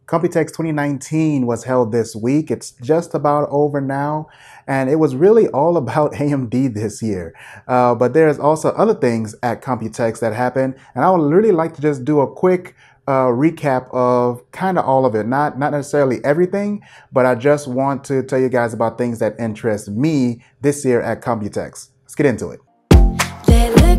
Computex 2019 was held this week. It's just about over now, and it was really all about AMD this year. But there's also other things at Computex that happened, and I would really like to just do a quick recap of kind of all of it. Not necessarily everything, but I just want to tell you guys about things that interest me this year at Computex. Let's get into it.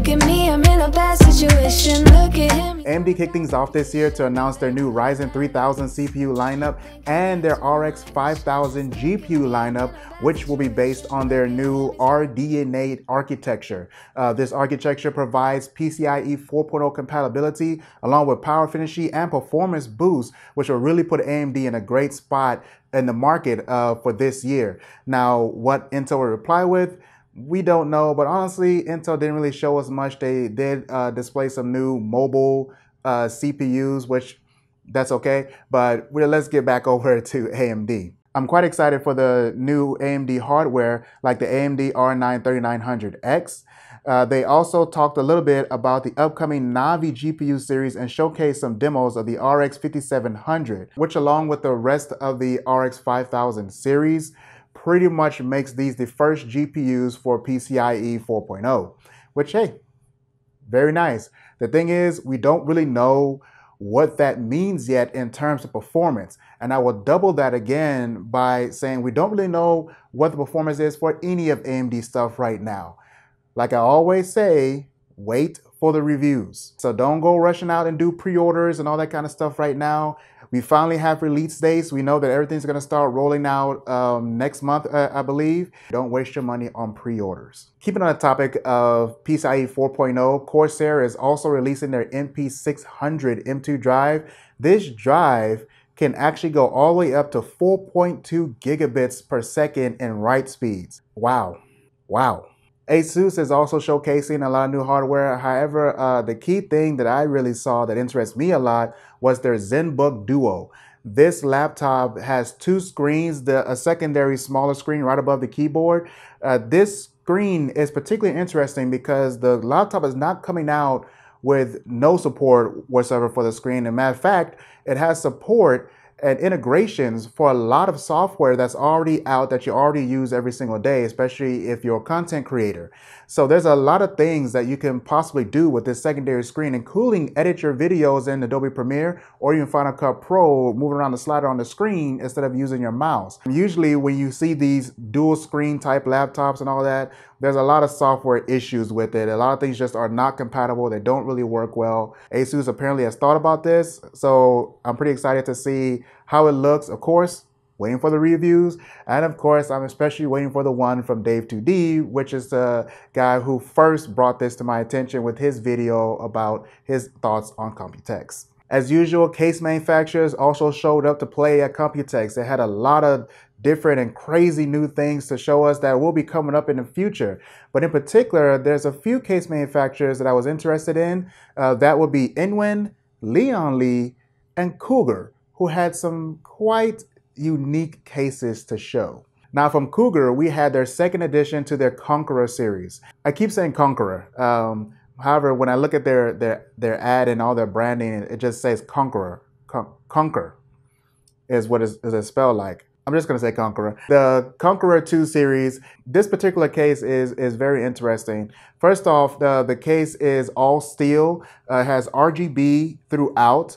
Look at me, I'm in a bad situation. Look at him. AMD kicked things off this year to announce their new Ryzen 3000 CPU lineup and their RX 5000 GPU lineup, which will be based on their new RDNA architecture. This architecture provides PCIe 4.0 compatibility along with power efficiency and performance boost, which will really put AMD in a great spot in the market for this year. Now, what Intel will reply with, we don't know, but honestly, Intel didn't really show us much. They did display some new mobile CPUs, which that's okay. But let's get back over to AMD. I'm quite excited for the new AMD hardware, like the AMD R9 3900X. They also talked a little bit about the upcoming Navi GPU series and showcased some demos of the RX 5700, which along with the rest of the RX 5000 series, pretty much makes these the first GPUs for PCIe 4.0, which, hey, very nice. The thing is, we don't really know what that means yet in terms of performance. And I will double that again by saying we don't really know what the performance is for any of AMD stuff right now. Like I always say, wait for the reviews. So don't go rushing out and do pre-orders and all that kind of stuff right now. We finally have release dates. We know that everything's going to start rolling out next month, I believe. Don't waste your money on pre-orders. Keeping on the topic of PCIe 4.0, Corsair is also releasing their MP600 M2 drive. This drive can actually go all the way up to 4.2 gigabits per second in write speeds. Wow. Wow. Asus is also showcasing a lot of new hardware. However, the key thing that I really saw that interests me a lot was their ZenBook Duo. This laptop has two screens, a secondary smaller screen right above the keyboard. This screen is particularly interesting because the laptop is not coming out with no support whatsoever for the screen. As a matter of fact, it has support and integrations for a lot of software that's already out that you already use every single day, especially if you're a content creator. So there's a lot of things that you can possibly do with this secondary screen, including edit your videos in Adobe Premiere or even Final Cut Pro, moving around the slider on the screen instead of using your mouse. Usually when you see these dual screen type laptops and all that, there's a lot of software issues with it. A lot of things just are not compatible. They don't really work well. Asus apparently has thought about this, so I'm pretty excited to see how it looks. Of course, waiting for the reviews. And of course, I'm especially waiting for the one from Dave2D, which is the guy who first brought this to my attention with his video about his thoughts on Computex. As usual, case manufacturers also showed up to play at Computex. They had a lot of different and crazy new things to show us that will be coming up in the future. But in particular, there's a few case manufacturers that I was interested in. That would be Inwin, Lian, and Cougar, who had some quite unique cases to show. Now from Cougar, we had their second addition to their Conqueror series. I keep saying Conqueror. However, when I look at their ad and all their branding, it just says Conqueror. Conquer is what is it spelled like. I'm just going to say Conqueror. The Conqueror 2 series, this particular case is very interesting. First off, the case is all steel, has RGB throughout,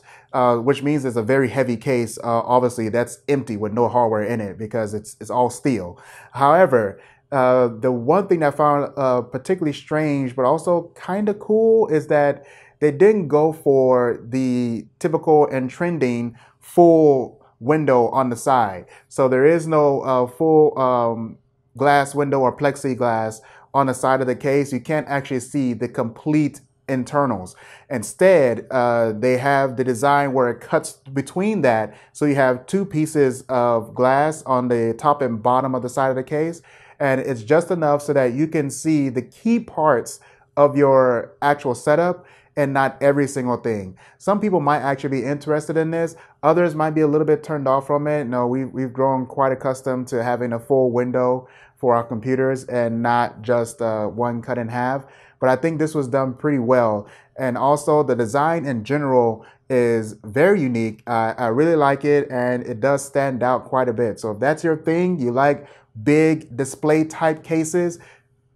which means it's a very heavy case. Obviously, that's empty with no hardware in it because it's all steel. However, the one thing that I found particularly strange, but also kind of cool, is that they didn't go for the typical and trending full window on the side. So there is no full glass window or plexiglass on the side of the case. You can't actually see the complete internals. Instead, they have the design where it cuts between that. So you have two pieces of glass on the top and bottom of the side of the case. And it's just enough so that you can see the key parts of your actual setup and not every single thing. Some people might actually be interested in this. Others might be a little bit turned off from it. No, we've grown quite accustomed to having a full window for our computers and not just one cut in half. but I think this was done pretty well. And also the design in general is very unique. I really like it, and it does stand out quite a bit. So if that's your thing, you like big display type cases,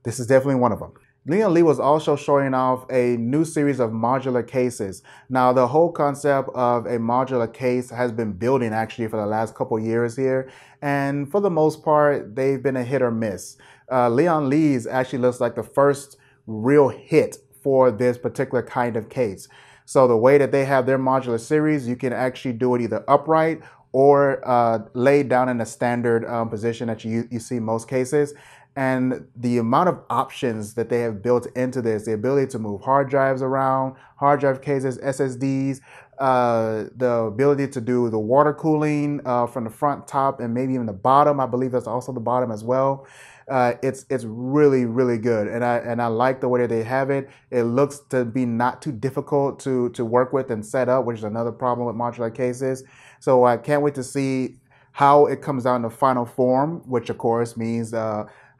this is definitely one of them. Lian Li was also showing off a new series of modular cases. Now, the whole concept of a modular case has been building actually for the last couple years here. And for the most part, they've been a hit or miss. Lian Li's actually looks like the first real hit for this particular kind of case. So the way that they have their modular series, you can actually do it either upright or laid down in a standard position that you see in most cases. And the amount of options that they have built into this, the ability to move hard drives around, hard drive cases, SSDs, the ability to do the water cooling from the front, top, and maybe even the bottom. I believe that's also the bottom as well. It's really, really good. And I like the way that they have it. It looks to be not too difficult to work with and set up, which is another problem with modular cases. So I can't wait to see how it comes out in the final form, which of course means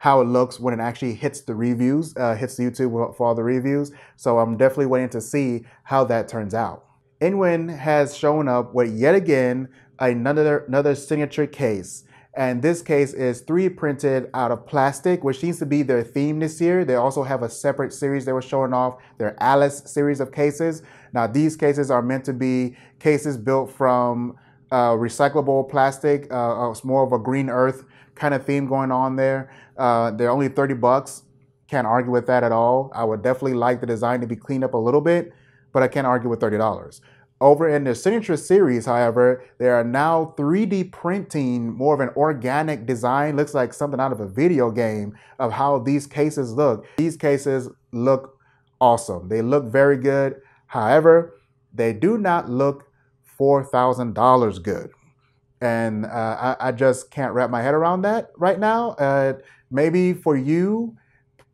how it looks when it actually hits the reviews, hits YouTube for all the reviews. So I'm definitely waiting to see how that turns out. Inwin has shown up with yet again another signature case. And this case is 3D printed out of plastic, which seems to be their theme this year. They also have a separate series they were showing off, their Alice series of cases. Now these cases are meant to be cases built from recyclable plastic. It's more of a green earth kind of theme going on there. They're only $30. Can't argue with that at all. I would definitely like the design to be cleaned up a little bit, but I can't argue with $30. Over in their signature series, however, they are now 3D printing more of an organic design. Looks like something out of a video game of how these cases look. These cases look awesome. They look very good. However, they do not look $4,000 good. And I just can't wrap my head around that right now. Maybe for you,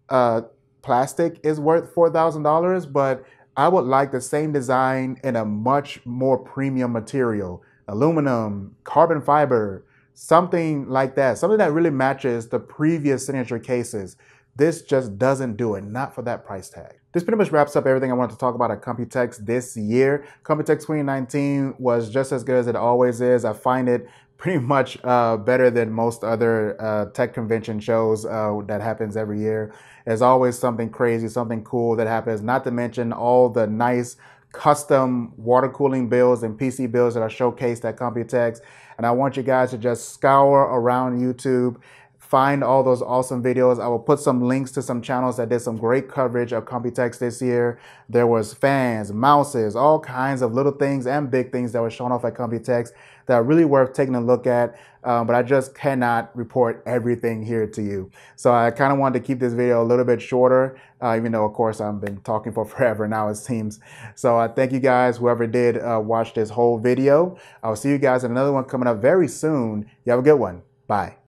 plastic is worth $4,000, but I would like the same design in a much more premium material, aluminum, carbon fiber, something like that, something that really matches the previous signature cases. This just doesn't do it, not for that price tag. This pretty much wraps up everything I wanted to talk about at Computex this year. Computex 2019 was just as good as it always is. I find it pretty much better than most other tech convention shows that happens every year. There's always something crazy, something cool that happens, not to mention all the nice custom water cooling builds and PC builds that are showcased at Computex. And I want you guys to just scour around YouTube, find all those awesome videos. I will put some links to some channels that did some great coverage of Computex this year. There was fans, mouses, all kinds of little things and big things that were shown off at Computex that are really worth taking a look at. But I just cannot report everything here to you. So I kind of wanted to keep this video a little bit shorter, even though, of course, I've been talking for forever now, it seems. So I thank you guys, whoever did watch this whole video. I'll see you guys in another one coming up very soon. You have a good one. Bye.